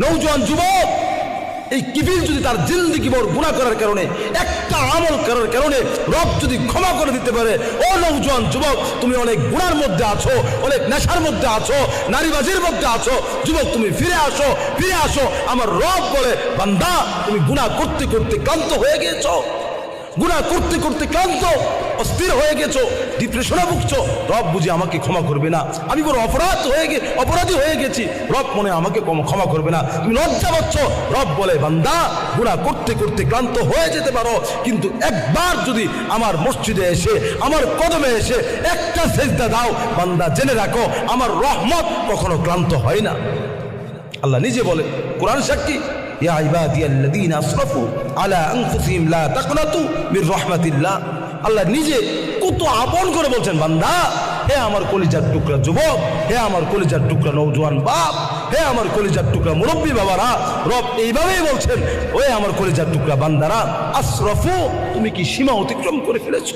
নওজোয়ান যুবক, এই কিফিল যদি তার জিন্দেগি ভর গুনাহ করার কারণে, একটা আমল করার কারণে রব যদি ক্ষমা করে দিতে পারে, ও নওজোয়ান যুবক, তুমি অনেক গুনার মধ্যে আছো, অনেক নেশার মধ্যে আছো, নারীবাজির মধ্যে আছো, যুবক তুমি ফিরে আসো, ফিরে আসো। আমার রব বলে, বান্দা তুমি গুনাহ করতে করতে ক্লান্ত হয়ে গেছো, গুনাহ করতে করতে ক্লান্ত, অস্থির হয়ে গেছো, ডিপ্রেশনে ভুগছো, রব বুঝি আমাকে ক্ষমা করবে না, আমি বড় অপরাধী হয়ে গেছি, রব মনে আমাকে ক্ষমা করবে না, তুমি লজ্জা পাচ্ছ। রব বলে, বান্দা গুনাহ করতে করতে ক্লান্ত হয়ে যেতে পারো, কিন্তু একবার যদি আমার মসজিদে এসে, আমার কদমে এসে একটা সেজদা দাও, বান্দা জেনে রাখো আমার রহমত কখনো ক্লান্ত হয় না। আল্লাহ নিজে বলে, কোরআন সাক্ষী, ইয়া ইবাদিয়াল্লাযীনা আসরাফু আলা আনফুসিহিম লা তাকনাতু মির রাহমাতিল্লাহ। আল্লাহ নিজে কত আপন করে বলছেন, বান্দা, হে আমার কলিজার টুকরা যুবক, হে আমার কলিজার টুকরা নওজোয়ান বাপ, হে আমার কলিজার টুকরা মুরব্বী বাবারা, রব এইভাবেই বলছেন, ওই আমার কলিজার টুকরা বান্দারা, আসরাফু, তুমি কি সীমা অতিক্রম করে ফেলেছো?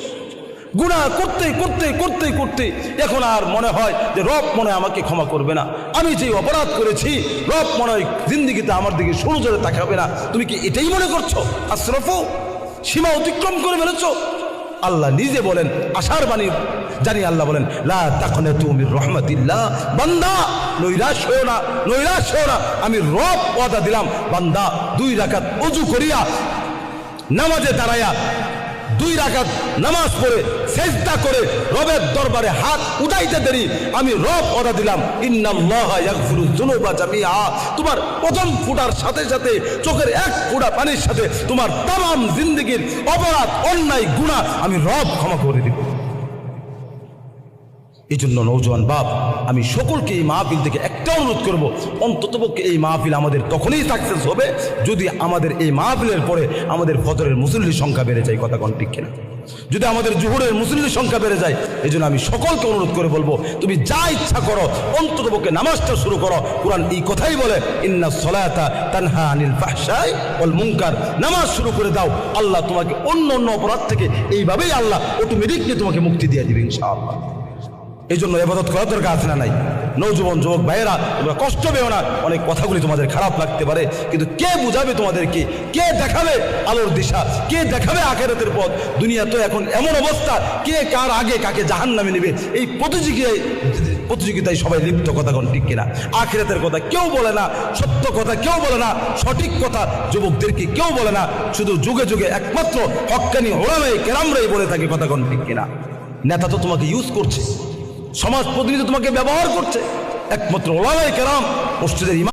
গুনাহ করতে করতে করতে করতে এখন আর মনে হয় যে রব মনে হয় আমাকে ক্ষমা করবে না, আমি যে অপরাধ করেছি রব মনে হয় জিন্দেগিতে আমার দিকে সুনজরে তাকাবে না। তুমি কি এটাই মনে করছো? আসরাফু, সীমা অতিক্রম করে ফেলেছো। আল্লাহ নিজে বলেন, আশার বাণী জানি আল্লাহ বলেন, লা তাকনাতু মির রাহমাতিল্লাহ, বান্দা নৈরাশ হও না, নৈরাশ হও না, আমি রব ওয়াদা দিলাম, বান্দা 2 রাকাত ওযু করিয়া নামাজে দাঁড়ায়া 2 রাকাত নামাজ পড়ে সেজদা করে রবের দরবারে হাত উঠাইতে দেরি, আমি রব ওয়াদা দিলাম, ইন্নাল্লাহা ইয়াগফিরুয যুনুবা জামিআ, তোমার প্রথম ফোঁটার সাথে সাথে, চোখের 1 ফোঁটা পানির সাথে তোমার তামাম জিন্দেগির অপরাধ, অন্যায়, গুনাহ আমি রব ক্ষমা করে দিব। এই জন্য নওজোয়ান বাপ, আমি সকলকে এই মাহফিল থেকে একটা অনুরোধ করব, অন্ততপক্ষে এই মাহফিল আমাদের তখনই সাকসেস হবে যদি আমাদের এই মাহফিলের পরে আমাদের ফজরের মুসল্লির সংখ্যা বেড়ে যায়। কথা কোন ঠিক কিনা? যদি আমাদের জোহরের মুসল্লির সংখ্যা বেড়ে যায়, এই জন্য আমি সকলকে অনুরোধ করে বলবো, তুমি যা ইচ্ছা করো, অন্ততপক্ষে নামাজটা শুরু করো। কোরআন এই কথাই বলে, ইন্নাস সালাতা তানহা আনিল ফাহশাই ওয়াল মুনকার, নামাজ শুরু করে দাও, আল্লাহ তোমাকে অন্য অন্য অপরাধ থেকে এইভাবেই আল্লাহ অটোমেটিকলি তোমাকে মুক্তি দিয়ে দিবে ইনশাআল্লাহ। এই জন্য ইবাদত করার দরকার আছে না নাই? নওজোয়ান যুবক ভাইয়েরা, তোমরা কষ্ট পেও না, অনেক কথাগুলি তোমাদের খারাপ লাগতে পারে, কিন্তু কে বুঝাবে তোমাদেরকে? কে দেখাবে আলোর দিশা? কে দেখাবে আখিরাতের পথ? দুনিয়া তো এখন এমন অবস্থা, কে কার আগে কাকে জাহান্নামে নেবে এই প্রতিযোগিতায় সবাই লিপ্ত। কথা কোন ঠিক কিনা? আখিরাতের কথা কেউ বলে না, সত্য কথা কেউ বলে না, সঠিক কথা যুবকদেরকে কেউ বলে না, শুধু যুগে যুগে একমাত্র হক্কানি ওলামায়ে কেরামরাই বলে থাকে। কথা কোন ঠিক কিনা? নেতা তো তোমাকে ইউজ করছে, সমাজ প্রতিনিধি তোমাকে ব্যবহার করছে, একমাত্র ওলামায়ে কেরাম, মসজিদের ইমাম